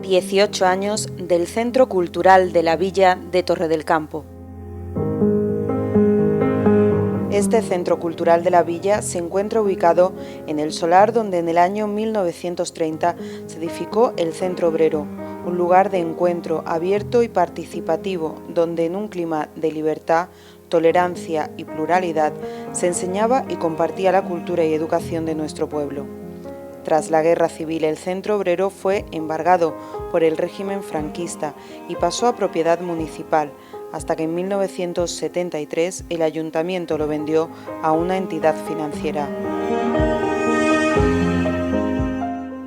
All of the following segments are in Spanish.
18 años del Centro Cultural de la Villa de Torre del Campo. Este Centro Cultural de la Villa se encuentra ubicado en el solar donde en el año 1930 se edificó el Centro Obrero, un lugar de encuentro abierto y participativo donde en un clima de libertad, tolerancia y pluralidad se enseñaba y compartía la cultura y educación de nuestro pueblo. Tras la Guerra Civil, el Centro Obrero fue embargado por el régimen franquista y pasó a propiedad municipal, hasta que en 1973 el ayuntamiento lo vendió a una entidad financiera.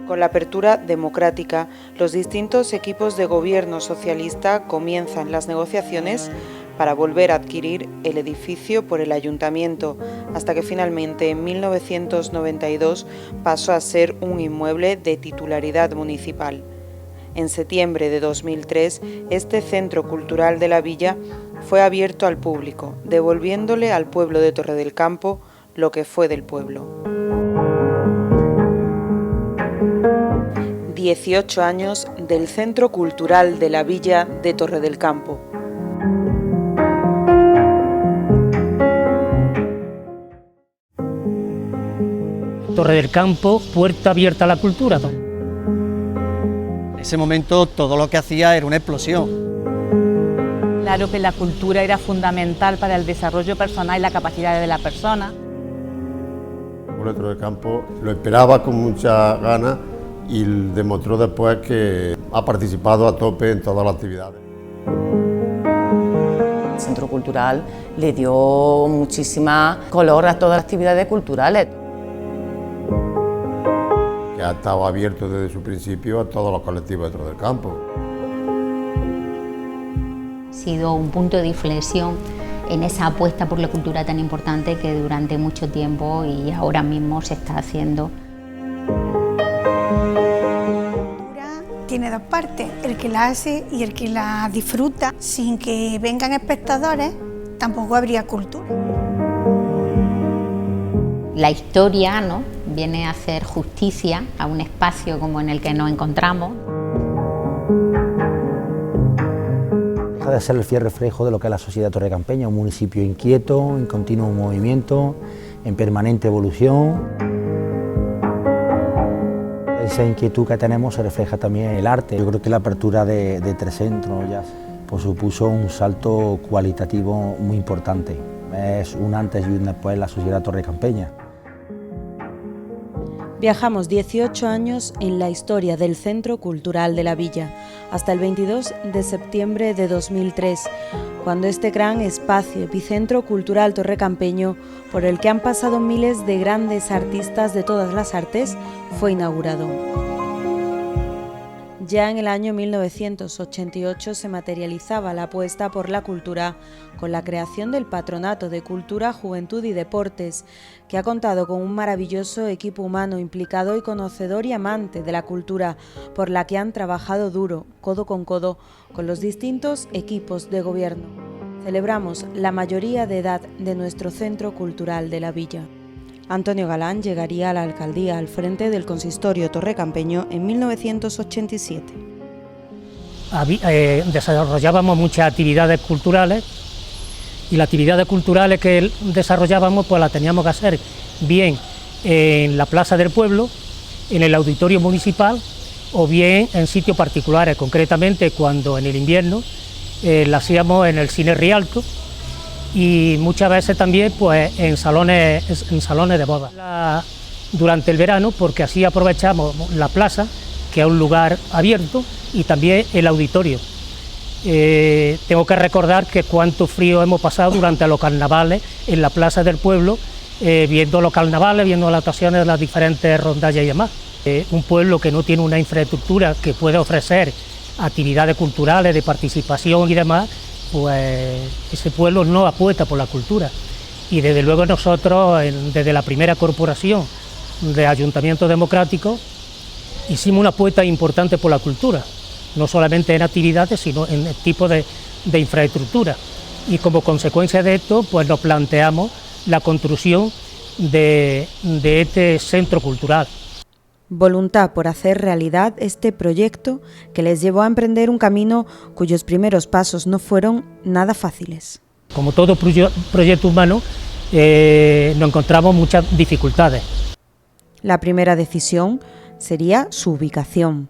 Con la apertura democrática, los distintos equipos de gobierno socialista comienzan las negociaciones para volver a adquirir el edificio por el ayuntamiento, hasta que finalmente en 1992 pasó a ser un inmueble de titularidad municipal. En septiembre de 2003, este Centro Cultural de la Villa fue abierto al público, devolviéndole al pueblo de Torre del Campo lo que fue del pueblo. 18 años del Centro Cultural de la Villa de Torre del Campo. Torre del Campo, puerta abierta a la cultura. En ese momento todo lo que hacía era una explosión. Claro que la cultura era fundamental para el desarrollo personal y la capacidad de la persona. El pueblo de Torre del Campo lo esperaba con mucha ganas y demostró después que ha participado a tope en todas las actividades. El Centro Cultural le dio muchísima color a todas las actividades culturales. Que ha estado abierto desde su principio a todos los colectivos de Torre del Campo. Ha sido un punto de inflexión en esa apuesta por la cultura tan importante que durante mucho tiempo y ahora mismo se está haciendo. Tiene dos partes, el que la hace y el que la disfruta. Sin que vengan espectadores, tampoco habría cultura. La historia, ¿no?, viene a hacer justicia a un espacio como en el que nos encontramos. Deja de ser el fiel reflejo de lo que es la sociedad torrecampeña, un municipio inquieto, en continuo movimiento, en permanente evolución. Esa inquietud que tenemos se refleja también en el arte. Yo creo que la apertura de tres centros ya pues, supuso un salto cualitativo muy importante. Es un antes y un después en la sociedad torrecampeña. Viajamos 18 años en la historia del Centro Cultural de la Villa, hasta el 22 de septiembre de 2003, cuando este gran espacio, epicentro cultural torrecampeño, por el que han pasado miles de grandes artistas de todas las artes, fue inaugurado. Ya en el año 1988 se materializaba la apuesta por la cultura con la creación del Patronato de Cultura, Juventud y Deportes, que ha contado con un maravilloso equipo humano implicado y conocedor y amante de la cultura, por la que han trabajado duro, codo con los distintos equipos de gobierno. Celebramos la mayoría de edad de nuestro Centro Cultural de la Villa. Antonio Galán llegaría a la alcaldía al frente del consistorio torrecampeño en 1987. Desarrollábamos muchas actividades culturales y las actividades culturales que desarrollábamos pues las teníamos que hacer bien en la plaza del pueblo, en el auditorio municipal o bien en sitios particulares, concretamente cuando en el invierno la hacíamos en el Cine Rialto, y muchas veces también pues en salones de boda durante el verano, porque así aprovechamos la plaza, que es un lugar abierto, y también el auditorio. Tengo que recordar que cuánto frío hemos pasado durante los carnavales en la plaza del pueblo, viendo los carnavales, viendo las actuaciones de las diferentes rondallas y demás. Un pueblo que no tiene una infraestructura que pueda ofrecer actividades culturales de participación y demás, pues ese pueblo no apuesta por la cultura. Y desde luego nosotros, desde la primera corporación de Ayuntamiento Democrático, hicimos una apuesta importante por la cultura, no solamente en actividades, sino en el tipo de infraestructura. Y como consecuencia de esto, pues nos planteamos la construcción de este centro cultural. Voluntad por hacer realidad este proyecto que les llevó a emprender un camino cuyos primeros pasos no fueron nada fáciles. Como todo proyecto humano, nos encontramos muchas dificultades. La primera decisión sería su ubicación.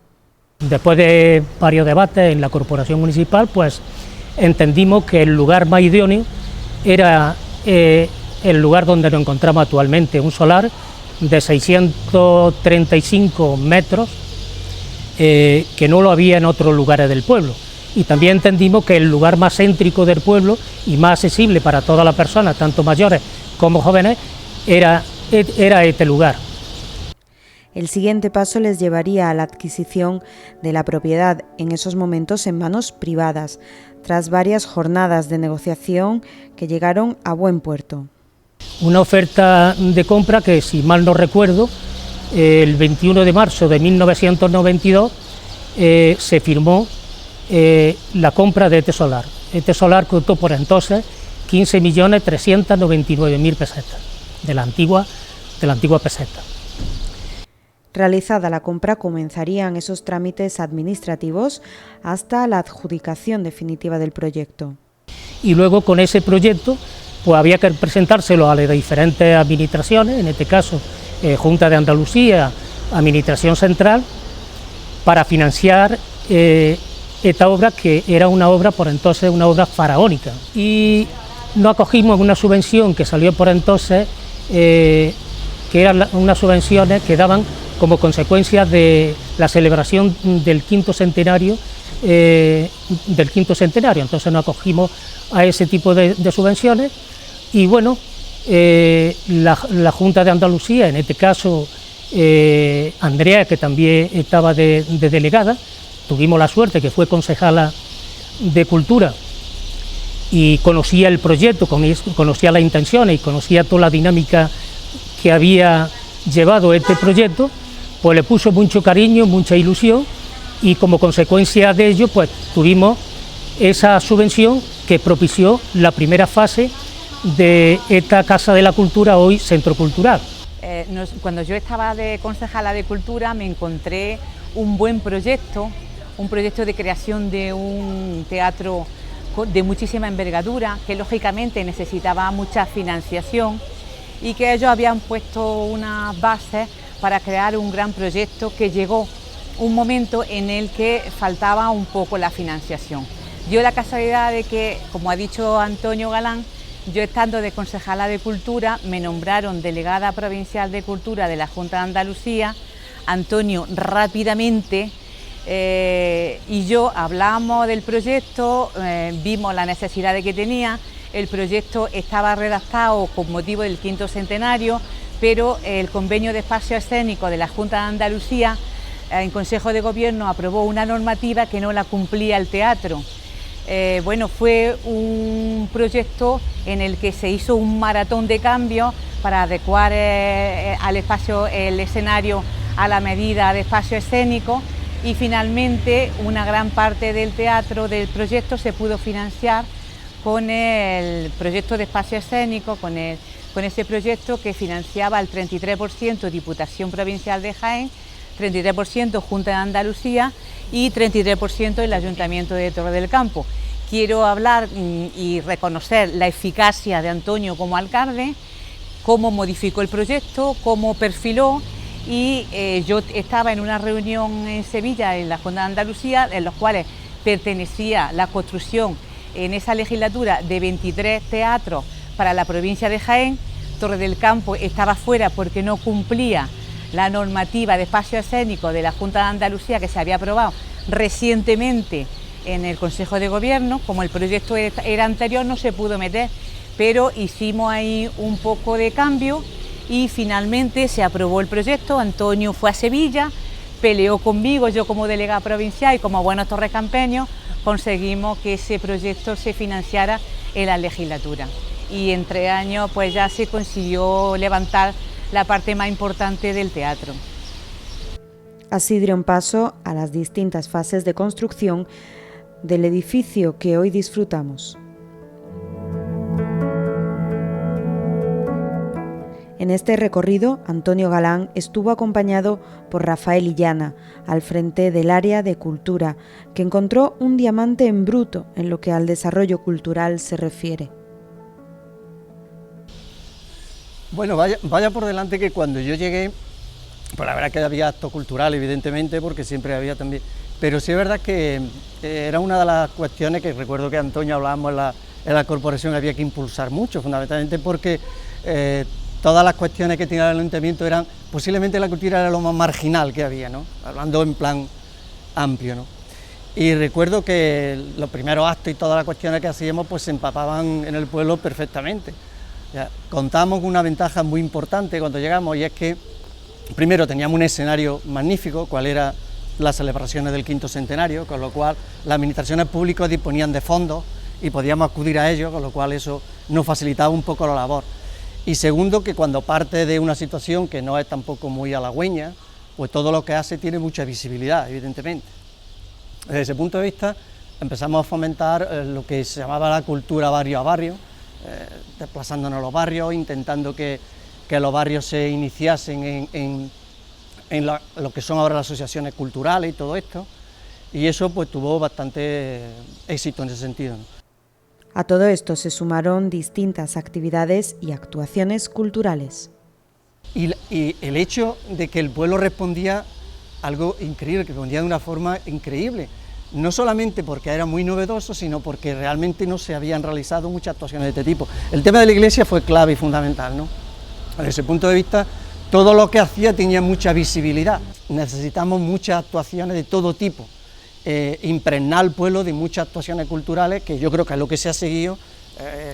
Después de varios debates en la corporación municipal, pues entendimos que el lugar más idóneo era el lugar donde nos encontramos actualmente, un solar de 635 metros, que no lo había en otros lugares del pueblo. Y también entendimos que el lugar más céntrico del pueblo y más accesible para todas las personas, tanto mayores como jóvenes, era este lugar. El siguiente paso les llevaría a la adquisición de la propiedad, en esos momentos en manos privadas, tras varias jornadas de negociación que llegaron a buen puerto. Una oferta de compra que, si mal no recuerdo, el 21 de marzo de 1992 se firmó la compra de este solar. Este solar costó por entonces 15.399.000 pesetas, de la antigua peseta. Realizada la compra, comenzarían esos trámites administrativos hasta la adjudicación definitiva del proyecto. Y luego, con ese proyecto, pues había que presentárselo a las diferentes administraciones, en este caso Junta de Andalucía, Administración Central, para financiar esta obra, que era una obra por entonces, una obra faraónica. Y nos acogimos a una subvención que salió por entonces, que eran unas subvenciones que daban como consecuencia de la celebración del quinto centenario, entonces nos acogimos a ese tipo de subvenciones. Y bueno, la Junta de Andalucía, en este caso Andrea, que también estaba de delegada, tuvimos la suerte que fue concejala de Cultura y conocía el proyecto, conocía las intenciones y conocía toda la dinámica que había llevado este proyecto, pues le puso mucho cariño, mucha ilusión, y como consecuencia de ello pues tuvimos esa subvención que propició la primera fase de esta Casa de la Cultura, hoy Centro Cultural. Cuando yo estaba de concejala de Cultura me encontré un buen proyecto, un proyecto de creación de un teatro de muchísima envergadura, que lógicamente necesitaba mucha financiación, y que ellos habían puesto unas bases para crear un gran proyecto, que llegó un momento en el que faltaba un poco la financiación. Dio la casualidad de que, como ha dicho Antonio Galán, yo, estando de concejala de Cultura, me nombraron delegada provincial de Cultura de la Junta de Andalucía. Antonio rápidamente y yo hablamos del proyecto, vimos la necesidad que tenía. El proyecto estaba redactado con motivo del quinto centenario, pero el convenio de espacio escénico de la Junta de Andalucía, en Consejo de Gobierno, aprobó una normativa que no la cumplía el teatro. Bueno, fue un proyecto en el que se hizo un maratón de cambios para adecuar al espacio, el escenario, a la medida de espacio escénico, y finalmente una gran parte del teatro del proyecto se pudo financiar con el proyecto de espacio escénico, con ese proyecto que financiaba el 33% Diputación Provincial de Jaén, 33% Junta de Andalucía y 33% el Ayuntamiento de Torre del Campo. Quiero hablar y reconocer la eficacia de Antonio como alcalde, cómo modificó el proyecto, cómo perfiló, y yo estaba en una reunión en Sevilla, en la Junta de Andalucía, en los cuales pertenecía la construcción en esa legislatura de 23 teatros para la provincia de Jaén. Torre del Campo estaba fuera porque no cumplía la normativa de espacio escénico de la Junta de Andalucía, que se había aprobado recientemente en el Consejo de Gobierno. Como el proyecto era anterior, no se pudo meter, pero hicimos ahí un poco de cambio y finalmente se aprobó el proyecto. Antonio fue a Sevilla, peleó conmigo, yo como delegada provincial y como buenos torrecampeños conseguimos que ese proyecto se financiara en la legislatura, y en 3 años pues ya se consiguió levantar la parte más importante del teatro. Así dieron paso a las distintas fases de construcción del edificio que hoy disfrutamos. En este recorrido, Antonio Galán estuvo acompañado por Rafael Illana, al frente del área de cultura, que encontró un diamante en bruto en lo que al desarrollo cultural se refiere. Bueno, vaya por delante que cuando yo llegué, pues la verdad que había acto cultural, evidentemente, porque siempre había también, pero sí es verdad que era una de las cuestiones que recuerdo que Antonio hablábamos en la corporación, había que impulsar mucho, fundamentalmente porque todas las cuestiones que tenía el ayuntamiento eran, posiblemente la cultura era lo más marginal que había, ¿no? Hablando en plan amplio, ¿no? Y recuerdo que los primeros actos y todas las cuestiones que hacíamos pues se empapaban en el pueblo perfectamente. Ya, contamos con una ventaja muy importante cuando llegamos, y es que primero teníamos un escenario magnífico, cual era las celebraciones del 5º centenario, con lo cual las administraciones públicas disponían de fondos y podíamos acudir a ellos, con lo cual eso nos facilitaba un poco la labor. Y segundo, que cuando parte de una situación que no es tampoco muy halagüeña, pues todo lo que hace tiene mucha visibilidad, evidentemente. Desde ese punto de vista empezamos a fomentar lo que se llamaba la cultura barrio a barrio, desplazándonos a los barrios, intentando que los barrios se iniciasen en lo que son ahora las asociaciones culturales y todo esto, y eso pues tuvo bastante éxito en ese sentido, ¿no? A todo esto se sumaron distintas actividades y actuaciones culturales. Y el hecho de que el pueblo respondía algo increíble, que respondía de una forma increíble, no solamente porque era muy novedoso, sino porque realmente no se habían realizado muchas actuaciones de este tipo. El tema de la iglesia fue clave y fundamental, ¿no? Desde ese punto de vista, todo lo que hacía tenía mucha visibilidad. Necesitamos muchas actuaciones de todo tipo, impregnar al pueblo de muchas actuaciones culturales, que yo creo que es lo que se ha seguido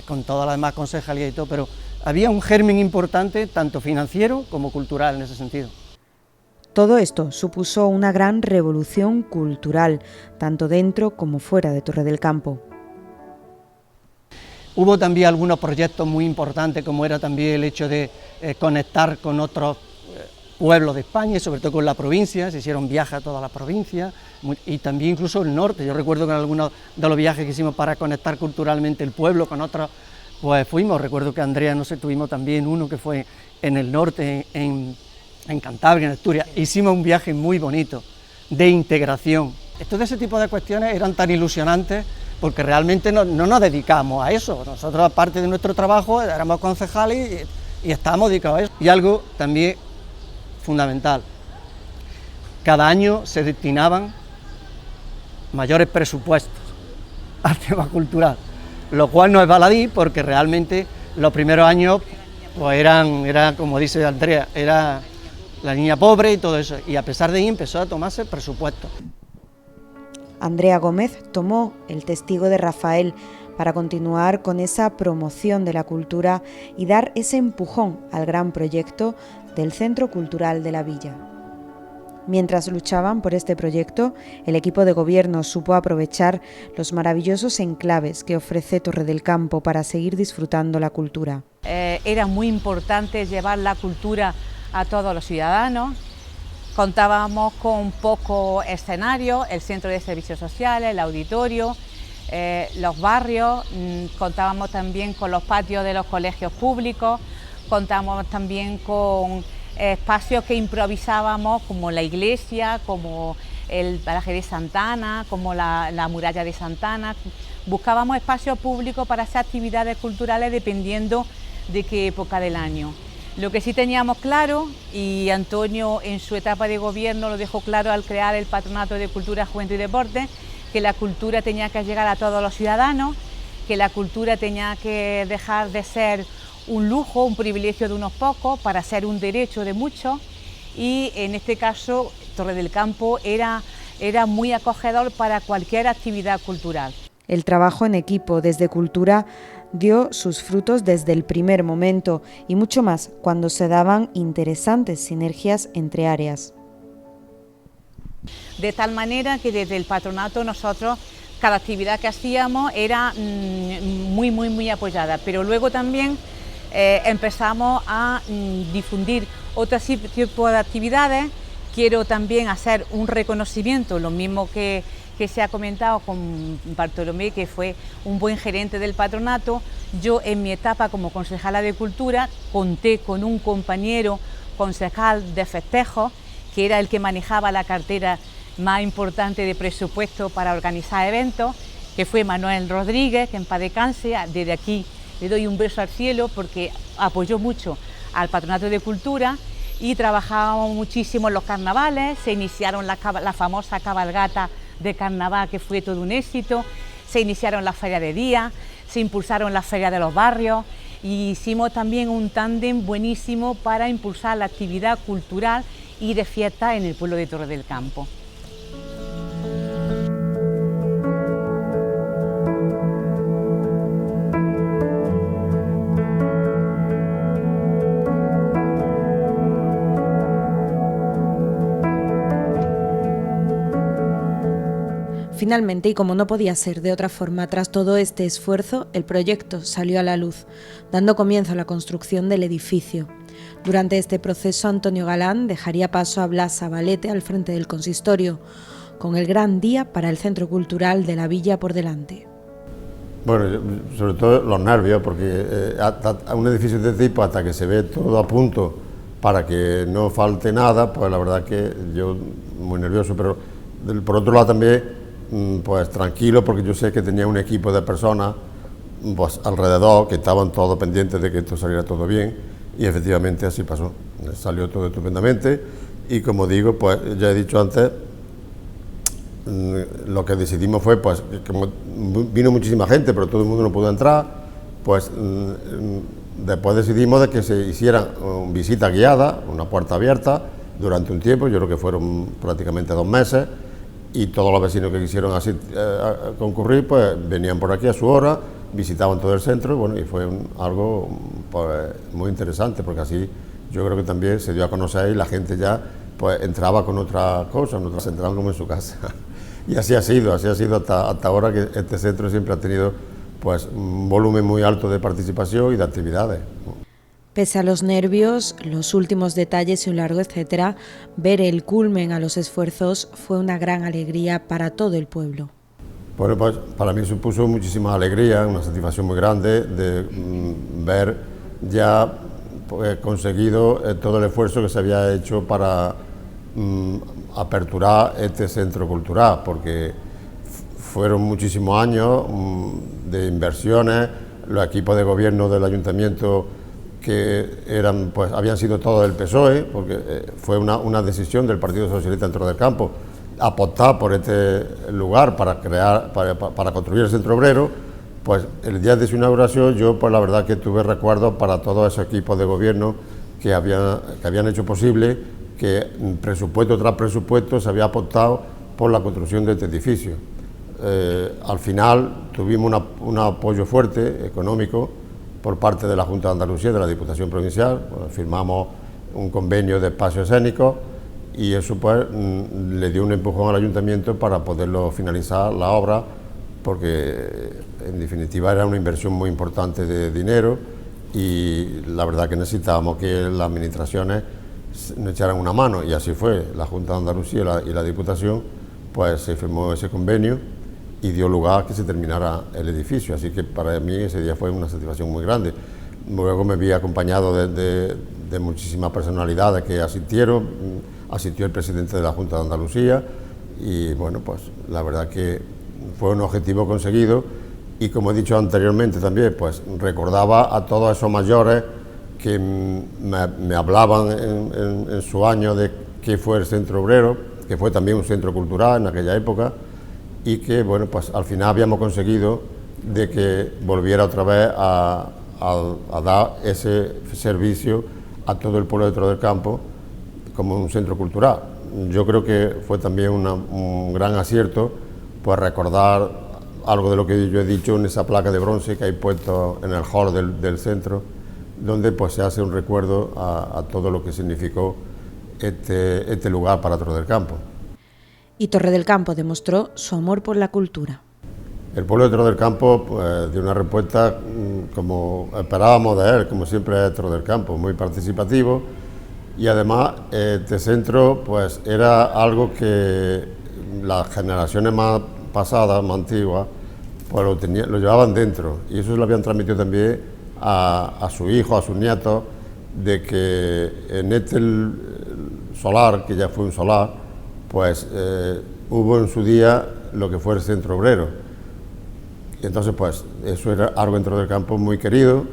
con todas las demás concejalías y todo, pero había un germen importante, tanto financiero como cultural en ese sentido. Todo esto supuso una gran revolución cultural, tanto dentro como fuera de Torre del Campo. Hubo también algunos proyectos muy importantes, como era también el hecho de conectar con otros pueblos de España y sobre todo con la provincia. Se hicieron viajes a todas las provincias y también incluso el norte. Yo recuerdo que en algunos de los viajes que hicimos para conectar culturalmente el pueblo con otros, pues fuimos. Recuerdo que Andrea, no sé, tuvimos también uno que fue en el norte, en Cantabria, en Asturias. Hicimos un viaje muy bonito de integración. Todo ese tipo de cuestiones eran tan ilusionantes porque realmente no nos dedicamos a eso. Nosotros, aparte de nuestro trabajo, éramos concejales y estábamos dedicados a eso. Y algo también fundamental, cada año se destinaban mayores presupuestos al tema cultural, lo cual no es baladí porque realmente los primeros años pues era como dice Andrea, era la niña pobre y todo eso, y a pesar de ahí empezó a tomarse presupuesto. Andrea Gómez tomó el testigo de Rafael para continuar con esa promoción de la cultura y dar ese empujón al gran proyecto del Centro Cultural de la Villa. Mientras luchaban por este proyecto, el equipo de gobierno supo aprovechar los maravillosos enclaves que ofrece Torre del Campo para seguir disfrutando la cultura. Era muy importante llevar la cultura a todos los ciudadanos. Contábamos con poco escenario, el centro de servicios sociales, el auditorio, los barrios, contábamos también con los patios de los colegios públicos, contábamos también con espacios que improvisábamos como la iglesia, como el paraje de Santa Ana, como la muralla de Santa Ana. Buscábamos espacios públicos para hacer actividades culturales dependiendo de qué época del año. Lo que sí teníamos claro, y Antonio en su etapa de gobierno lo dejó claro al crear el Patronato de Cultura, Juventud y Deporte, que la cultura tenía que llegar a todos los ciudadanos, que la cultura tenía que dejar de ser un lujo, un privilegio de unos pocos, para ser un derecho de muchos, y en este caso Torre del Campo era muy acogedor para cualquier actividad cultural. El trabajo en equipo desde Cultura dio sus frutos desde el primer momento y mucho más cuando se daban interesantes sinergias entre áreas. De tal manera que desde el patronato nosotros, cada actividad que hacíamos era muy apoyada, pero luego también empezamos a difundir otro tipo de actividades. Quiero también hacer un reconocimiento, lo mismo que que se ha comentado con Bartolomé, que fue un buen gerente del patronato. Yo en mi etapa como concejala de Cultura conté con un compañero concejal de festejos, que era el que manejaba la cartera más importante de presupuesto para organizar eventos, que fue Manuel Rodríguez, que en paz descanse. Desde aquí le doy un beso al cielo porque apoyó mucho al Patronato de Cultura y trabajábamos muchísimo en los carnavales. Se iniciaron la famosa cabalgata de carnaval, que fue todo un éxito, se iniciaron las ferias de día, se impulsaron las ferias de los barrios y hicimos también un tándem buenísimo para impulsar la actividad cultural y de fiesta en el pueblo de Torre del Campo. Finalmente, y como no podía ser de otra forma, tras todo este esfuerzo, el proyecto salió a la luz, dando comienzo a la construcción del edificio. Durante este proceso, Antonio Galán dejaría paso a Blas Zabalete al frente del consistorio, con el gran día para el Centro Cultural de la Villa por delante. Bueno, sobre todo los nervios, porque a un edificio de este tipo, hasta que se ve todo a punto para que no falte nada, pues la verdad que yo muy nervioso, pero por otro lado también pues tranquilo, porque yo sé que tenía un equipo de personas pues alrededor que estaban todos pendientes de que esto saliera todo bien, y efectivamente así pasó, salió todo estupendamente. Y como digo, pues ya he dicho antes, lo que decidimos fue, pues como vino muchísima gente, pero todo el mundo no pudo entrar, pues después decidimos de que se hiciera visita guiada, una puerta abierta, durante un tiempo. Yo creo que fueron prácticamente 2 meses, y todos los vecinos que quisieron así concurrir, pues venían por aquí a su hora, visitaban todo el centro, y bueno, y fue algo pues muy interesante, porque así yo creo que también se dio a conocer y la gente ya pues entraba con otra cosa, nosotros entraban como en su casa. Y así ha sido hasta ahora, que este centro siempre ha tenido pues un volumen muy alto de participación y de actividades. Pese a los nervios, los últimos detalles y un largo etcétera, ver el culmen a los esfuerzos fue una gran alegría para todo el pueblo. Bueno, pues para mí supuso muchísima alegría, una satisfacción muy grande de ver ya pues, conseguido todo el esfuerzo que se había hecho para aperturar este centro cultural, porque fueron muchísimos años de inversiones. Los equipos de gobierno del ayuntamiento, que eran, pues, habían sido todos del PSOE, porque fue una decisión del Partido Socialista en Torre del Campo, apostar por este lugar para construir el centro obrero. Pues el día de su inauguración yo, pues la verdad que tuve recuerdos para todos esos equipos de gobierno que habían hecho posible que presupuesto tras presupuesto se había apostado por la construcción de este edificio. Al final tuvimos un apoyo fuerte económico por parte de la Junta de Andalucía, de la Diputación Provincial. Bueno, firmamos un convenio de espacios escénicos y eso pues le dio un empujón al ayuntamiento para poderlo finalizar la obra, porque en definitiva era una inversión muy importante de dinero y la verdad que necesitábamos que las administraciones nos echaran una mano, y así fue. La Junta de Andalucía y la Diputación, pues se firmó ese convenio y dio lugar a que se terminara el edificio, así que para mí ese día fue una satisfacción muy grande. Luego me vi acompañado de muchísimas personalidades que asistieron, asistió el presidente de la Junta de Andalucía, y bueno, pues la verdad que fue un objetivo conseguido. Y como he dicho anteriormente también, pues recordaba a todos esos mayores que me hablaban en su año de qué fue el Centro Obrero, que fue también un centro cultural en aquella época, y que bueno, pues al final habíamos conseguido de que volviera otra vez a dar ese servicio a todo el pueblo de Torre del Campo como un centro cultural. Yo creo que fue también un gran acierto, pues recordar algo de lo que yo he dicho en esa placa de bronce que hay puesto en el hall del centro, donde pues se hace un recuerdo a todo lo que significó este lugar para Torre del Campo. Y Torre del Campo demostró su amor por la cultura. El pueblo de Torre del Campo pues, dio una respuesta como esperábamos de él, como siempre es Torre del Campo, muy participativo, y además este centro pues era algo que las generaciones más pasadas, más antiguas, pues lo llevaban dentro, y eso lo habían transmitido también a sus hijos, a sus nietos, de que en este solar, que ya fue un solar, pues hubo en su día lo que fue el centro obrero. Y entonces, pues eso era algo dentro del campo muy querido,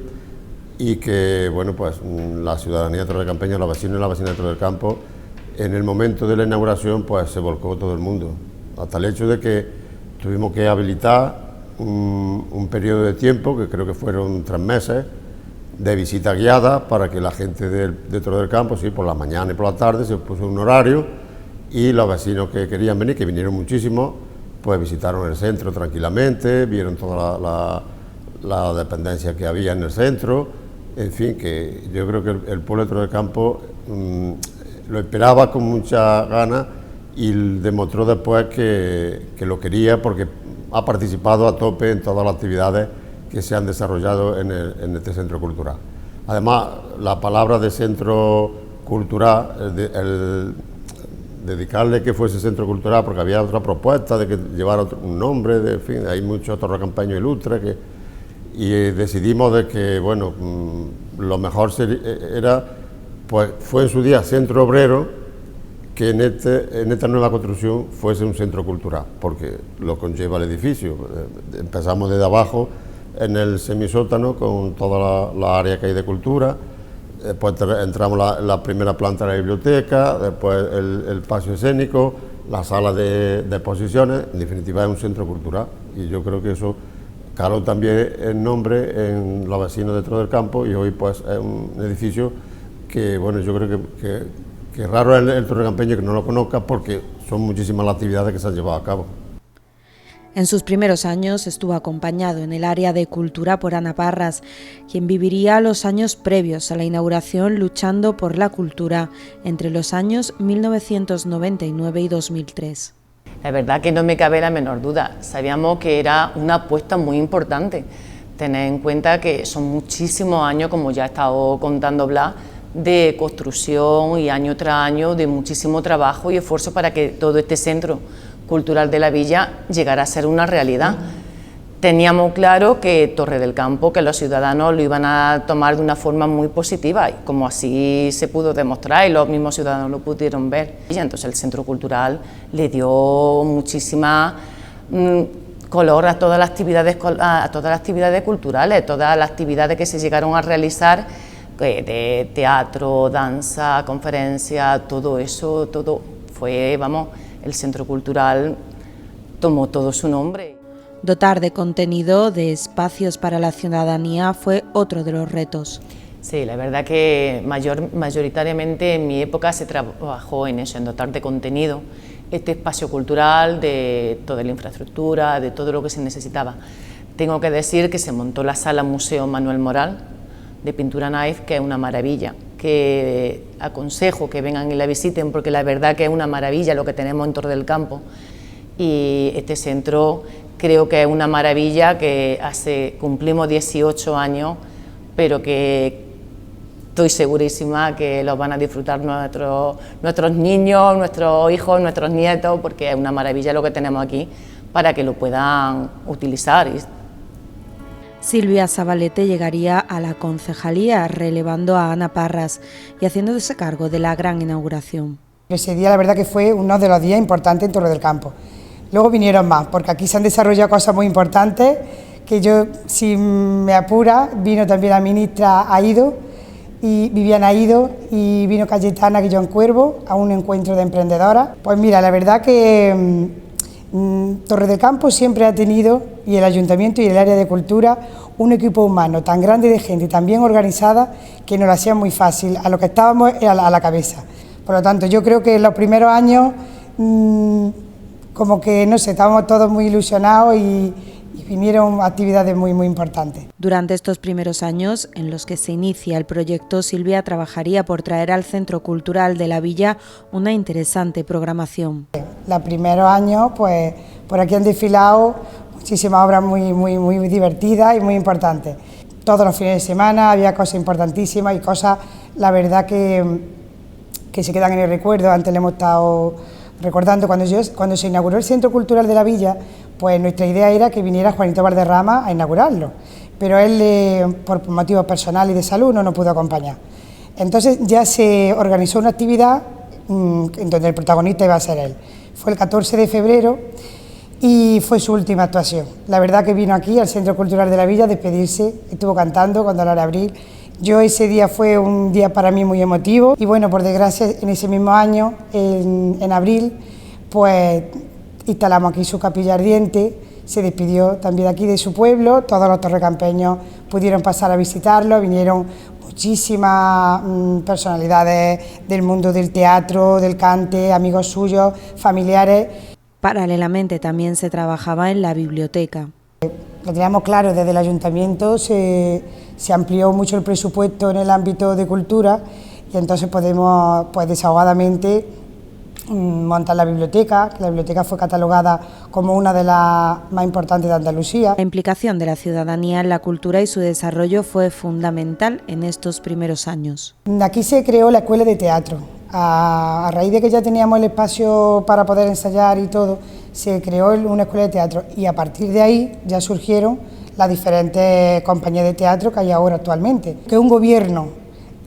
y que, bueno, pues la ciudadanía torrecampeña, los vecinos y las vecinas dentro del campo, en el momento de la inauguración, pues se volcó todo el mundo, hasta el hecho de que tuvimos que habilitar un periodo de tiempo, que creo que fueron 3 meses, de visita guiada para que la gente dentro del campo, sí, por la mañana y por la tarde, se puso un horario, y los vecinos que querían venir, que vinieron muchísimos, pues visitaron el centro tranquilamente, vieron toda la dependencia que había en el centro, en fin, que yo creo que el pueblo dentro del campo lo esperaba con mucha ganas, y demostró después que lo quería, porque ha participado a tope en todas las actividades que se han desarrollado en este centro cultural. Además, la palabra de centro cultural, dedicarle que fuese centro cultural, porque había otra propuesta de que llevara un nombre, en fin, hay muchos torrecampeños ilustres, y decidimos de que, bueno, lo mejor era, pues fue en su día centro obrero, que en esta nueva construcción fuese un centro cultural, porque lo conlleva el edificio. Empezamos desde abajo, en el semisótano, con toda la área que hay de cultura, después entramos la primera planta de la biblioteca, después el paseo escénico, la sala de exposiciones. En definitiva es un centro cultural, y yo creo que eso caló también el nombre en los vecinos dentro del campo, y hoy pues es un edificio que, bueno, yo creo que raro es el torrecampeño que no lo conozca, porque son muchísimas las actividades que se han llevado a cabo. En sus primeros años estuvo acompañado en el área de cultura por Ana Parras, quien viviría los años previos a la inauguración luchando por la cultura entre los años 1999 y 2003. La verdad que no me cabe la menor duda, sabíamos que era una apuesta muy importante. Tener en cuenta que son muchísimos años, como ya he estado contando Blas, de construcción, y año tras año de muchísimo trabajo y esfuerzo para que todo este centro cultural de la villa llegara a ser una realidad. Teníamos claro que Torre del Campo, que los ciudadanos lo iban a tomar de una forma muy positiva, y como así se pudo demostrar y los mismos ciudadanos lo pudieron ver. Y entonces el centro cultural le dio muchísima color a todas las actividades culturales, todas las actividades que se llegaron a realizar, de teatro, danza, conferencia, todo eso, todo fue, vamos, el centro cultural tomó todo su nombre. Dotar de contenido, de espacios para la ciudadanía fue otro de los retos. Sí, la verdad que mayoritariamente en mi época se trabajó en eso, en dotar de contenido este espacio cultural, de toda la infraestructura, de todo lo que se necesitaba. Tengo que decir que se montó la sala Museo Manuel Moral de pintura naif, que es una maravilla, que aconsejo que vengan y la visiten, porque la verdad que es una maravilla lo que tenemos en Torre del Campo, y este centro creo que es una maravilla, que cumplimos 18 años, pero que estoy segurísima que los van a disfrutar nuestros niños, nuestros hijos, nuestros nietos, porque es una maravilla lo que tenemos aquí para que lo puedan utilizar. Silvia Zabalete llegaría a la concejalía relevando a Ana Parras y haciéndose cargo de la gran inauguración. Ese día la verdad que fue uno de los días importantes en Torre del Campo. Luego vinieron más, porque aquí se han desarrollado cosas muy importantes, que yo, si me apura, vino también la ministra Aido, y Viviana Aido, y vino Cayetana Guillón Cuervo a un encuentro de emprendedoras. Pues mira, la verdad que Torre del Campo siempre ha tenido, y el Ayuntamiento y el área de cultura, un equipo humano tan grande de gente y tan bien organizada, que nos lo hacía muy fácil, a lo que estábamos a la cabeza. Por lo tanto, yo creo que en los primeros años, como que, no sé, estábamos todos muy ilusionados y vinieron actividades muy importantes. Durante estos primeros años en los que se inicia el proyecto, Silvia trabajaría por traer al Centro Cultural de la Villa una interesante programación. Los primeros años, pues por aquí han desfilado muchísimas obras muy divertidas y muy importantes. Todos los fines de semana había cosas importantísimas y cosas, la verdad, que se quedan en el recuerdo. Antes le hemos estado recordando cuando se inauguró el Centro Cultural de la Villa, pues nuestra idea era que viniera Juanito Valderrama a inaugurarlo, pero él por motivos personales y de salud no nos pudo acompañar. Entonces ya se organizó una actividad en donde el protagonista iba a ser él. Fue el 14 de febrero y fue su última actuación. La verdad que vino aquí al Centro Cultural de la Villa a despedirse, estuvo cantando cuando era abril. Yo ese día fue un día para mí muy emotivo y bueno, por desgracia en ese mismo año, en abril, pues instalamos aquí su capilla ardiente, se despidió también aquí de su pueblo, todos los torrecampeños pudieron pasar a visitarlo, vinieron muchísimas personalidades del mundo del teatro, del cante, amigos suyos, familiares. Paralelamente también se trabajaba en la biblioteca. Lo teníamos claro, desde el ayuntamiento se amplió mucho el presupuesto en el ámbito de cultura y entonces podemos pues desahogadamente montar la biblioteca, que la biblioteca fue catalogada como una de las más importantes de Andalucía. La implicación de la ciudadanía en la cultura y su desarrollo fue fundamental en estos primeros años. Aquí se creó la escuela de teatro. A raíz de que ya teníamos el espacio para poder ensayar y todo, se creó una escuela de teatro y a partir de ahí ya surgieron las diferentes compañías de teatro que hay ahora actualmente. Que un gobierno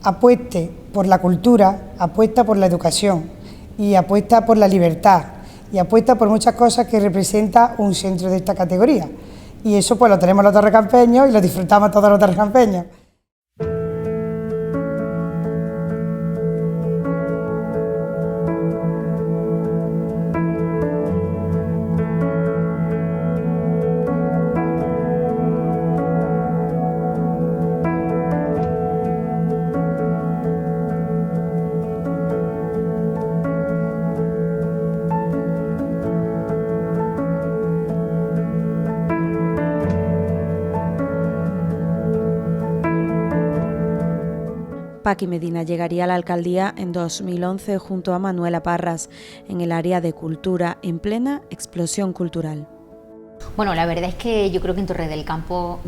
apueste por la cultura, apuesta por la educación y apuesta por la libertad y apuesta por muchas cosas que representa un centro de esta categoría. Y eso pues lo tenemos los torrecampeños y lo disfrutamos todos los torrecampeños. Paqui Medina llegaría a la alcaldía en 2011 junto a Manuela Parras en el área de cultura, en plena explosión cultural. Bueno, la verdad es que yo creo que en Torre del Campo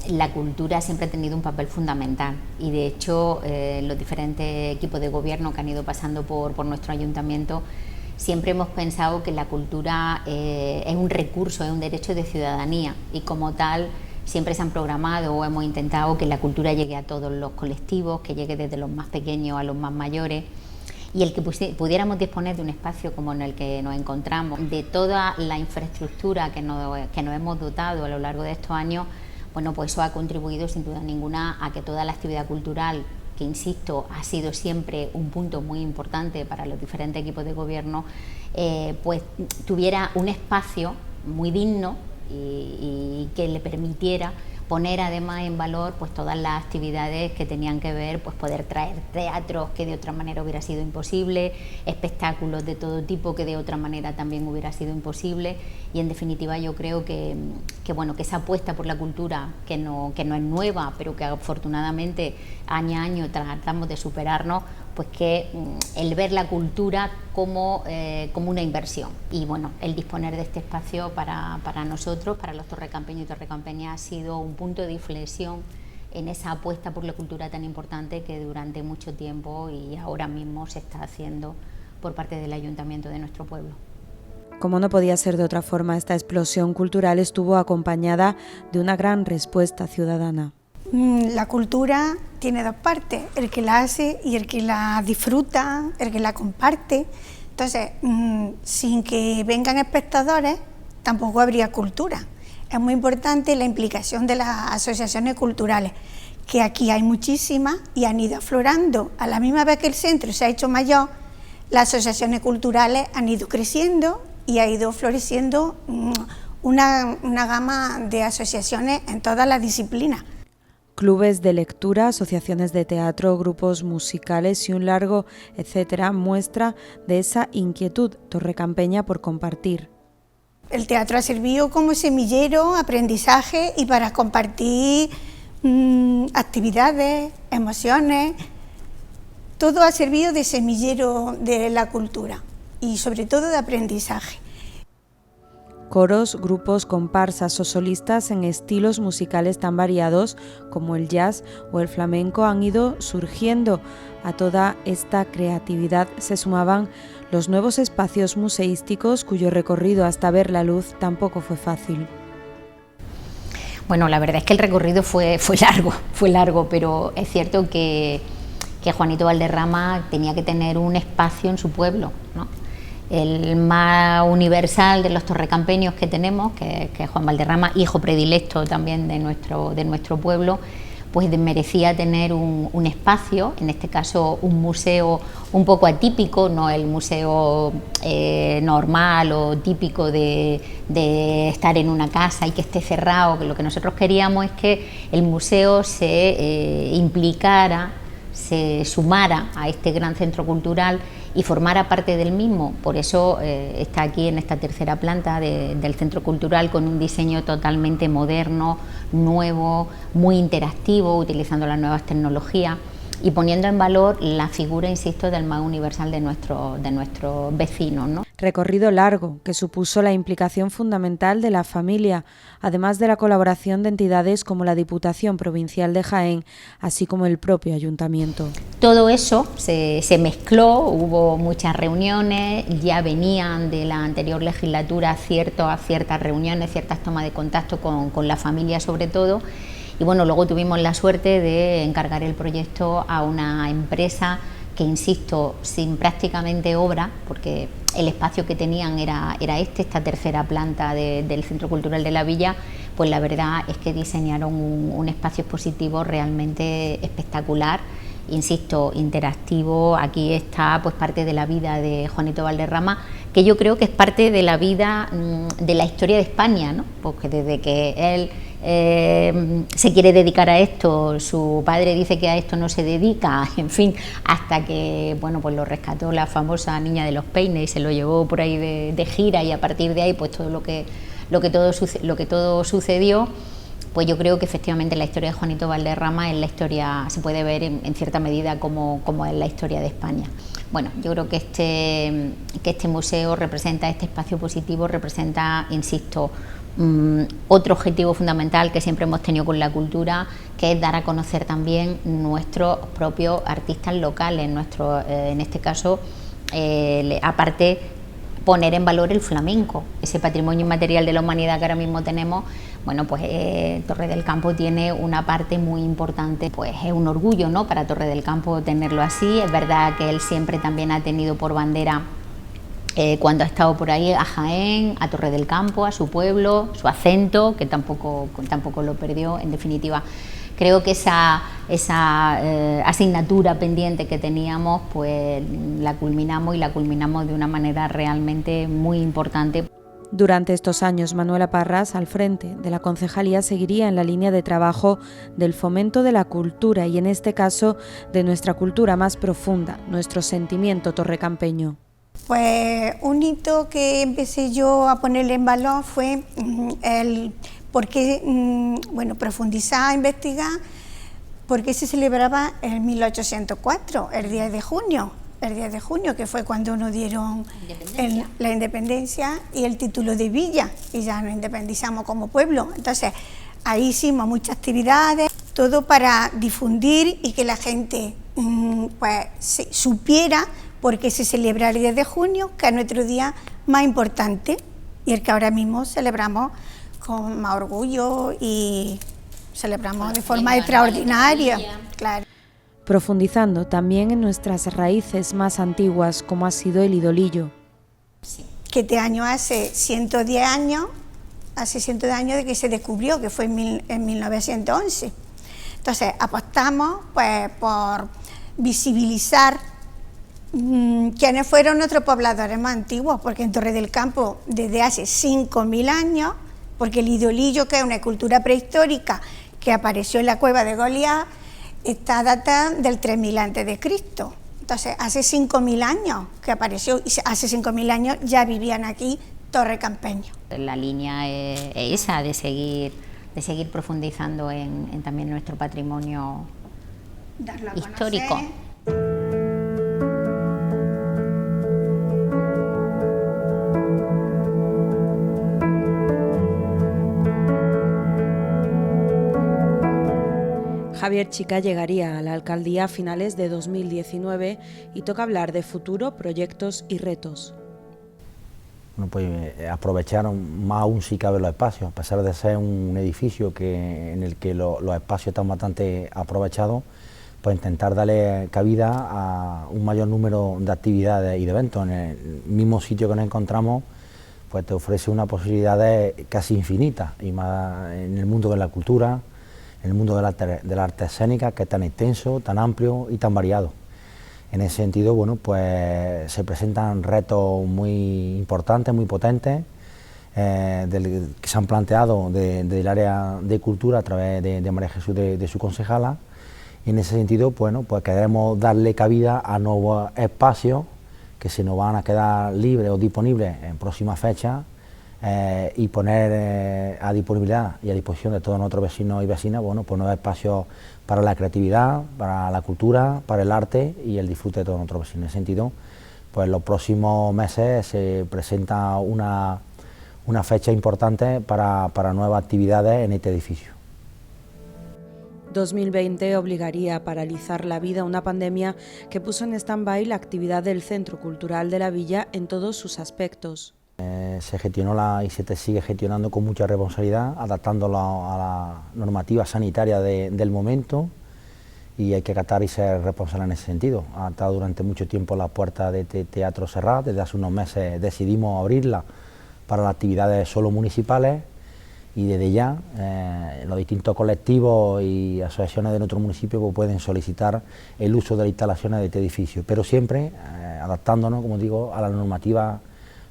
la cultura siempre ha tenido un papel fundamental y de hecho los diferentes equipos de gobierno que han ido pasando por nuestro ayuntamiento siempre hemos pensado que la cultura es un recurso, es un derecho de ciudadanía y como tal siempre se han programado o hemos intentado que la cultura llegue a todos los colectivos, que llegue desde los más pequeños a los más mayores y el que pudiéramos disponer de un espacio como en el que nos encontramos, de toda la infraestructura que nos hemos dotado a lo largo de estos años, bueno, pues eso ha contribuido sin duda ninguna a que toda la actividad cultural, que insisto, ha sido siempre un punto muy importante para los diferentes equipos de gobierno, pues tuviera un espacio muy digno y que le permitiera poner además en valor pues todas las actividades que tenían que ver, pues poder traer teatros que de otra manera hubiera sido imposible, espectáculos de todo tipo que de otra manera también hubiera sido imposible y en definitiva yo creo que bueno, que esa apuesta por la cultura que no es nueva pero que afortunadamente año a año tratamos de superarnos, pues que el ver la cultura como una inversión y bueno, el disponer de este espacio para nosotros, para los torrecampeños y torrecampeñas ha sido un punto de inflexión en esa apuesta por la cultura tan importante que durante mucho tiempo y ahora mismo se está haciendo por parte del ayuntamiento de nuestro pueblo. Como no podía ser de otra forma, esta explosión cultural estuvo acompañada de una gran respuesta ciudadana. La cultura tiene dos partes, el que la hace y el que la disfruta, el que la comparte. Entonces, sin que vengan espectadores, tampoco habría cultura. Es muy importante la implicación de las asociaciones culturales, que aquí hay muchísimas y han ido aflorando. A la misma vez que el centro se ha hecho mayor, las asociaciones culturales han ido creciendo y ha ido floreciendo una gama de asociaciones en todas las disciplinas. Clubes de lectura, asociaciones de teatro, grupos musicales y un largo etcétera muestra de esa inquietud torrecampeña por compartir. El teatro ha servido como semillero, aprendizaje y para compartir actividades, emociones. Todo ha servido de semillero de la cultura y sobre todo de aprendizaje. Coros, grupos, comparsas o solistas en estilos musicales tan variados como el jazz o el flamenco han ido surgiendo. A toda esta creatividad se sumaban los nuevos espacios museísticos cuyo recorrido hasta ver la luz tampoco fue fácil. Bueno, la verdad es que el recorrido fue largo, pero es cierto que Juanito Valderrama tenía que tener un espacio en su pueblo, ¿no? El más universal de los torrecampeños que tenemos, que es Juan Valderrama, hijo predilecto también de nuestro pueblo, pues merecía tener un espacio, en este caso un museo un poco atípico, no el museo normal o típico de estar en una casa y que esté cerrado, que lo que nosotros queríamos es que el museo se implicara, se sumara a este gran centro cultural y formara parte del mismo. Por eso está aquí en esta tercera planta del centro cultural con un diseño totalmente moderno, nuevo, muy interactivo, utilizando las nuevas tecnologías y poniendo en valor la figura, insisto, del más universal de nuestros vecinos, ¿no? Recorrido largo que supuso la implicación fundamental de la familia, además de la colaboración de entidades como la Diputación Provincial de Jaén, así como el propio Ayuntamiento. Todo eso se mezcló, hubo muchas reuniones, ya venían de la anterior legislatura ciertas reuniones, ciertas tomas de contacto con la familia sobre todo. Y bueno, luego tuvimos la suerte de encargar el proyecto a una empresa que, insisto, sin prácticamente obra, porque el espacio que tenían era esta tercera planta del Centro Cultural de la Villa, pues la verdad es que diseñaron un espacio expositivo realmente espectacular, insisto, interactivo. Aquí está pues parte de la vida de Juanito Valderrama, que yo creo que es parte de la vida, de la historia de España, ¿no? Porque desde que él se quiere dedicar a esto, su padre dice que a esto no se dedica, en fin, hasta que bueno, pues lo rescató la famosa niña de los peines y se lo llevó por ahí de gira, y a partir de ahí pues todo lo que todo sucedió, pues yo creo que efectivamente la historia de Juanito Valderrama es la historia, se puede ver en cierta medida como es la historia de España. Bueno, yo creo que este museo representa, este espacio positivo representa, insisto, otro objetivo fundamental que siempre hemos tenido con la cultura, que es dar a conocer también nuestros propios artistas locales, en este caso, aparte, poner en valor el flamenco, ese patrimonio inmaterial de la humanidad que ahora mismo tenemos. Bueno, pues Torre del Campo tiene una parte muy importante, pues es un orgullo, ¿no?, para Torre del Campo tenerlo así. Es verdad que él siempre también ha tenido por bandera, cuando ha estado por ahí, a Jaén, a Torre del Campo, a su pueblo, su acento, que tampoco lo perdió. En definitiva, creo que esa asignatura pendiente que teníamos, pues la culminamos, y la culminamos de una manera realmente muy importante. Durante estos años, Manuela Parras, al frente de la concejalía, seguiría en la línea de trabajo del fomento de la cultura y, en este caso, de nuestra cultura más profunda, nuestro sentimiento torrecampeño. Pues un hito que empecé yo a ponerle en valor fue profundizar, investigar por qué se celebraba en 1804, el 10 de junio. El 10 de junio, que fue cuando nos dieron la independencia y el título de villa, y ya nos independizamos como pueblo. Entonces, ahí hicimos muchas actividades, todo para difundir y que la gente supiera por qué se celebra el 10 de junio, que es nuestro día más importante y el que ahora mismo celebramos con más orgullo y celebramos de forma extraordinaria. Claro. Profundizando también en nuestras raíces más antiguas, como ha sido el idolillo. Que este año hace 110 años de que se descubrió, que fue en 1911. Entonces apostamos pues por visibilizar quiénes fueron nuestros pobladores más antiguos, porque en Torre del Campo desde hace 5.000 años, porque el idolillo, que es una escultura prehistórica que apareció en la cueva de Goliat, está data del 3000 a.C. Entonces, hace 5.000 años que apareció, y hace 5.000 años ya vivían aquí torrecampeños. La línea es esa, de seguir profundizando en también nuestro patrimonio histórico. Javier Chica llegaría a la alcaldía a finales de 2019 y toca hablar de futuro, proyectos y retos. Bueno, pues aprovechar más aún si cabe los espacios, a pesar de ser un edificio en el que los espacios están bastante aprovechados, pues intentar darle cabida a un mayor número de actividades y de eventos. En el mismo sitio que nos encontramos, pues te ofrece una posibilidad casi infinita, y más en el mundo de la cultura, en el mundo de la arte escénica, que es tan extenso, tan amplio y tan variado. En ese sentido, bueno, pues se presentan retos muy importantes, muy potentes, que se han planteado del área de cultura a través de María Jesús, de su concejala, y en ese sentido, bueno, pues queremos darle cabida a nuevos espacios que se nos van a quedar libres o disponibles en próximas fechas, y poner a disponibilidad y a disposición de todos nuestros vecinos y vecinas, bueno, pues nuevos espacios para la creatividad, para la cultura, para el arte y el disfrute de todos nuestros vecinos. En ese sentido, pues en los próximos meses se presenta una fecha importante para nuevas actividades en este edificio. 2020 obligaría a paralizar la vida una pandemia que puso en stand-by la actividad del Centro Cultural de la Villa en todos sus aspectos. Se gestionó y se sigue gestionando con mucha responsabilidad, adaptándolo a la normativa sanitaria del momento, y hay que acatar y ser responsable en ese sentido. Ha estado durante mucho tiempo las puertas de este teatro cerradas, desde hace unos meses decidimos abrirla para las actividades solo municipales, y desde ya los distintos colectivos y asociaciones de nuestro municipio pues pueden solicitar el uso de las instalaciones de este edificio, pero siempre adaptándonos, como digo, a la normativa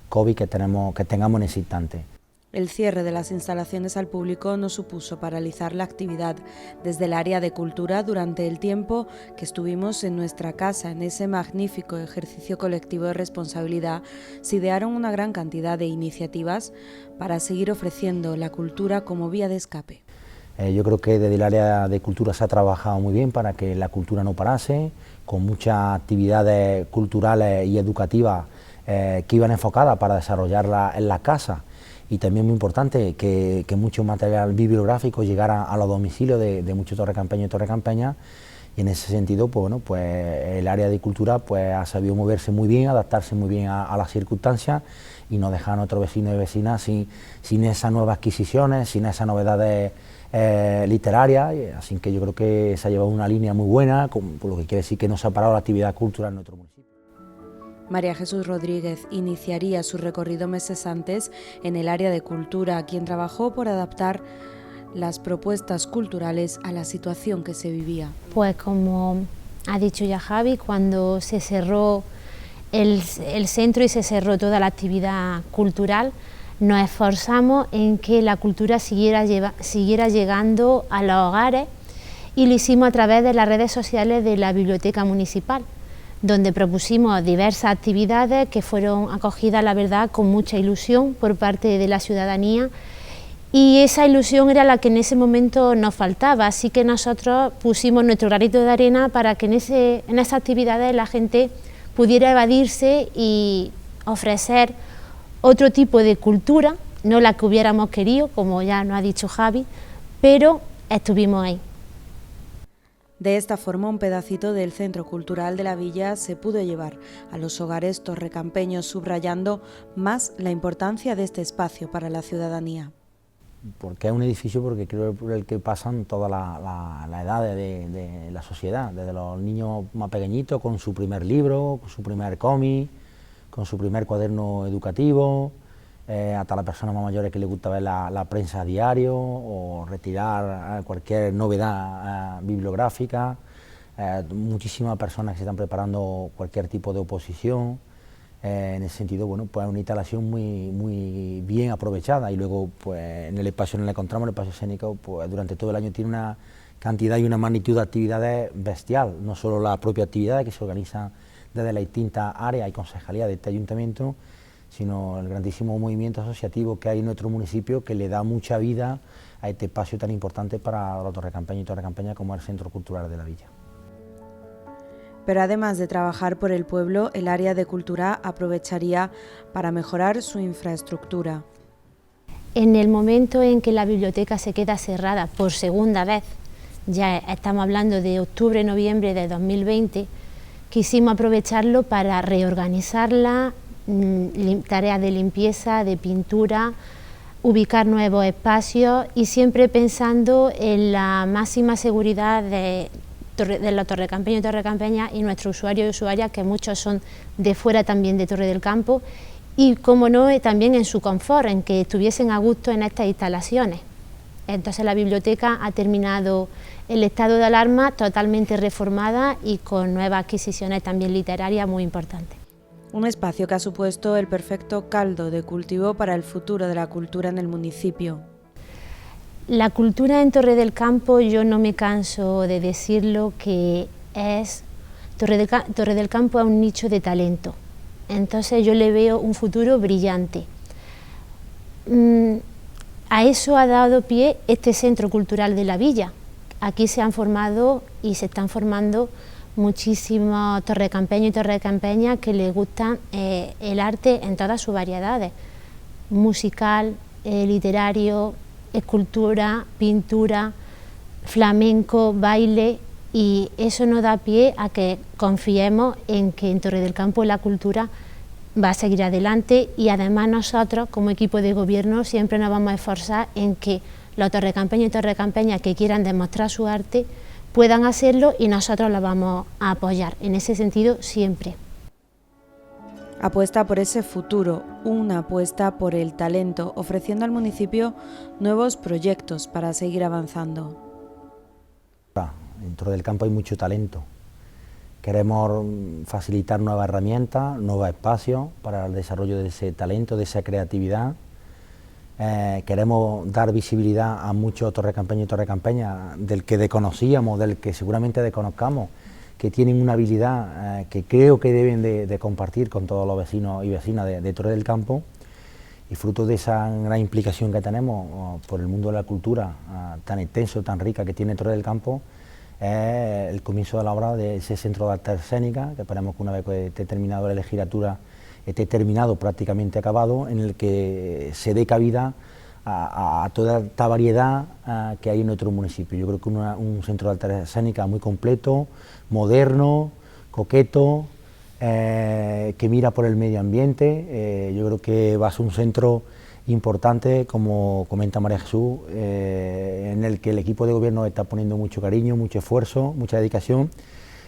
COVID que tengamos en ese instante. El cierre de las instalaciones al público no supuso paralizar la actividad. Desde el área de cultura, durante el tiempo que estuvimos en nuestra casa, en ese magnífico ejercicio colectivo de responsabilidad, se idearon una gran cantidad de iniciativas para seguir ofreciendo la cultura como vía de escape. Yo creo que desde el área de cultura se ha trabajado muy bien para que la cultura no parase, con muchas actividades culturales y educativas que iban enfocadas para desarrollarla en la casa, y también muy importante que mucho material bibliográfico llegara a los domicilios de muchos torrecampeños y torrecampeñas, y en ese sentido pues, bueno, pues el área de cultura pues, ha sabido moverse muy bien, adaptarse muy bien a las circunstancias y no dejar a nuestros vecinos y vecinas sin esas nuevas adquisiciones, sin esas novedades literarias, así que yo creo que se ha llevado una línea muy buena, por lo que quiere decir que no se ha parado la actividad cultural en nuestro municipio. María Jesús Rodríguez iniciaría su recorrido meses antes en el área de cultura, quien trabajó por adaptar las propuestas culturales a la situación que se vivía. Pues como ha dicho ya Javi, cuando se cerró el centro y se cerró toda la actividad cultural, nos esforzamos en que la cultura siguiera llegando a los hogares, y lo hicimos a través de las redes sociales de la Biblioteca Municipal, donde propusimos diversas actividades que fueron acogidas, la verdad, con mucha ilusión por parte de la ciudadanía, y esa ilusión era la que en ese momento nos faltaba, así que nosotros pusimos nuestro granito de arena para que en esas actividades la gente pudiera evadirse y ofrecer otro tipo de cultura, no la que hubiéramos querido, como ya nos ha dicho Javi, pero estuvimos ahí. De esta forma, un pedacito del Centro Cultural de la Villa se pudo llevar a los hogares torrecampeños, subrayando más la importancia de este espacio para la ciudadanía. Porque es un edificio porque creo por el que pasan todas las edades de la sociedad, desde los niños más pequeñitos con su primer libro, con su primer cómic, con su primer cuaderno educativo, hasta las personas más mayores que les gusta ver la prensa a diario o retirar cualquier novedad bibliográfica, muchísimas personas que se están preparando cualquier tipo de oposición. En ese sentido, bueno, pues es una instalación muy bien aprovechada, y luego pues en el espacio en el que encontramos, el espacio escénico, pues durante todo el año tiene una cantidad y una magnitud de actividades bestial, no solo las propias actividades que se organizan desde las distintas áreas y concejalías de este ayuntamiento, sino el grandísimo movimiento asociativo que hay en nuestro municipio, que le da mucha vida a este espacio tan importante para los torrecampeños y torrecampeñas como el Centro Cultural de la Villa. Pero además de trabajar por el pueblo, el área de cultura aprovecharía para mejorar su infraestructura. En el momento en que la biblioteca se queda cerrada por segunda vez, ya estamos hablando de octubre-noviembre de 2020, quisimos aprovecharlo para reorganizarla, tareas de limpieza, de pintura, ubicar nuevos espacios y siempre pensando en la máxima seguridad de los torrecampeños y torrecampeñas y nuestros usuarios y usuarias, que muchos son de fuera también de Torre del Campo, y como no, también en su confort, en que estuviesen a gusto en estas instalaciones. Entonces la biblioteca ha terminado el estado de alarma totalmente reformada y con nuevas adquisiciones también literarias muy importantes. Un espacio que ha supuesto el perfecto caldo de cultivo para el futuro de la cultura en el municipio. La cultura en Torre del Campo, yo no me canso de decirlo, que es... Torre del Campo es un nicho de talento, entonces yo le veo un futuro brillante. A eso ha dado pie este Centro Cultural de la Villa. Aquí se han formado y se están formando muchísimos torrecampeños y torrecampeñas que les gustan el arte en todas sus variedades, musical, literario, escultura, pintura, flamenco, baile, y eso nos da pie a que confiemos en que en Torre del Campo la cultura va a seguir adelante, y además nosotros como equipo de gobierno siempre nos vamos a esforzar en que los torrecampeños y torrecampeñas que quieran demostrar su arte puedan hacerlo, y nosotros la vamos a apoyar en ese sentido siempre. Apuesta por ese futuro, una apuesta por el talento, ofreciendo al municipio nuevos proyectos para seguir avanzando. En Torre del Campo hay mucho talento. Queremos facilitar nuevas herramientas, nuevos espacios para el desarrollo de ese talento, de esa creatividad. Queremos dar visibilidad a muchos torrecampeños y torrecampeñas del que desconocíamos, del que seguramente desconozcamos, que tienen una habilidad que creo que deben de compartir con todos los vecinos y vecinas de Torre del Campo, y fruto de esa gran implicación que tenemos por el mundo de la cultura tan extenso, tan rica que tiene Torre del Campo, es el comienzo de la obra de ese centro de arte escénica, que esperemos que una vez que esté terminado la legislatura, esté terminado, prácticamente acabado, en el que se dé cabida a toda esta variedad que hay en nuestro municipio. Yo creo que un centro de arte escénica muy completo, moderno, coqueto, que mira por el medio ambiente. Yo creo que va a ser un centro importante, como comenta María Jesús, en el que el equipo de gobierno está poniendo mucho cariño, mucho esfuerzo, mucha dedicación,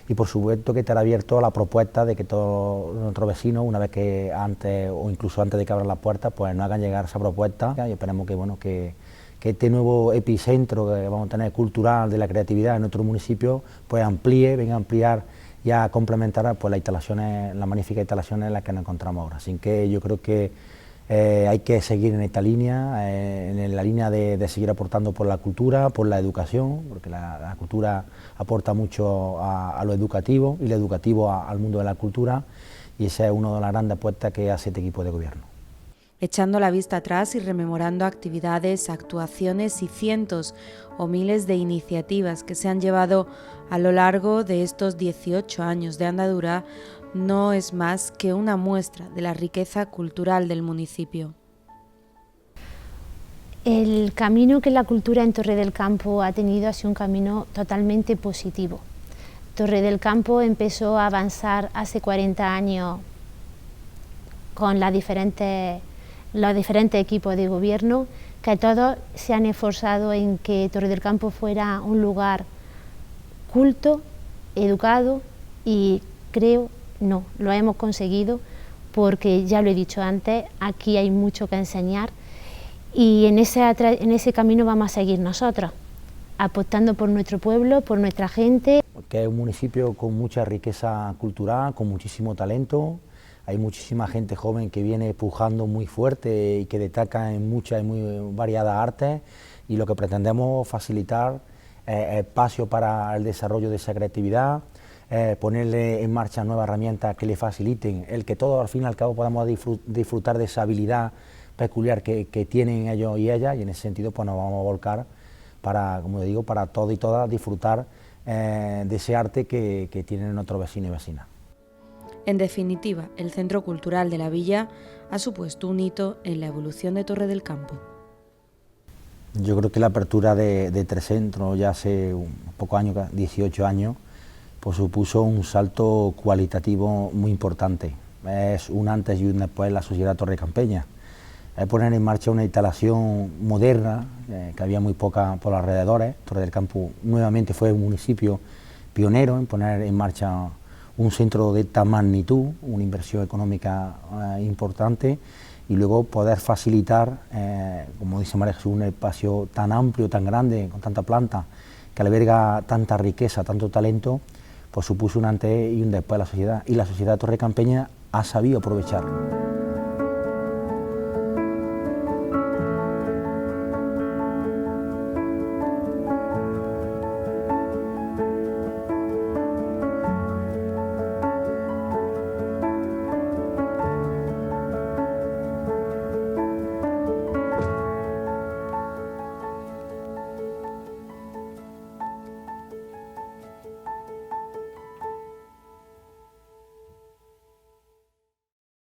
y por supuesto que estará abierto a la propuesta de que todos nuestros vecinos, una vez que antes o incluso antes de que abran las puertas, pues nos hagan llegar esa propuesta, y esperemos que, bueno, que este nuevo epicentro que vamos a tener cultural de la creatividad en nuestro municipio pues venga a ampliar y a complementar pues las magníficas instalaciones en las que nos encontramos ahora. Así que yo creo que hay que seguir en esta línea, en la línea de seguir aportando por la cultura, por la educación, porque la cultura aporta mucho a lo educativo, y lo educativo al mundo de la cultura, y esa es una de las grandes apuestas que hace este equipo de gobierno. Echando la vista atrás y rememorando actividades, actuaciones y cientos o miles de iniciativas que se han llevado a lo largo de estos 18 años de andadura, no es más que una muestra de la riqueza cultural del municipio. El camino que la cultura en Torre del Campo ha tenido ha sido un camino totalmente positivo. Torre del Campo empezó a avanzar hace 40 años con los diferentes equipos de gobierno, que todos se han esforzado en que Torre del Campo fuera un lugar culto, educado, y lo hemos conseguido, porque ya lo he dicho antes, aquí hay mucho que enseñar, y en ese camino vamos a seguir nosotros, apostando por nuestro pueblo, por nuestra gente. Que es un municipio con mucha riqueza cultural, con muchísimo talento. Hay muchísima gente joven que viene pujando muy fuerte y que destaca en muchas y muy variadas artes, y lo que pretendemos facilitar espacio para el desarrollo de esa creatividad, ponerle en marcha nuevas herramientas que le faciliten el que todos al fin y al cabo podamos disfrutar de esa habilidad peculiar que tienen ellos y ellas, y en ese sentido pues nos vamos a volcar para, como digo, para todos y todas disfrutar de ese arte que tienen nuestros vecinos y vecinas. En definitiva, el Centro Cultural de la Villa ha supuesto un hito en la evolución de Torre del Campo. Yo creo que la apertura de Tres Centros ya hace un poco años, 18 años, pues supuso un salto cualitativo muy importante. Es un antes y un después en la sociedad torrecampeña. Es poner en marcha una instalación moderna, que había muy poca por los alrededores. Torre del Campo nuevamente fue un municipio pionero en poner en marcha un centro de esta magnitud, una inversión económica importante, y luego poder facilitar, como dice María Jesús, un espacio tan amplio, tan grande, con tanta planta, que alberga tanta riqueza, tanto talento, pues supuso un antes y un después de la sociedad, y la sociedad torrecampeña ha sabido aprovecharlo.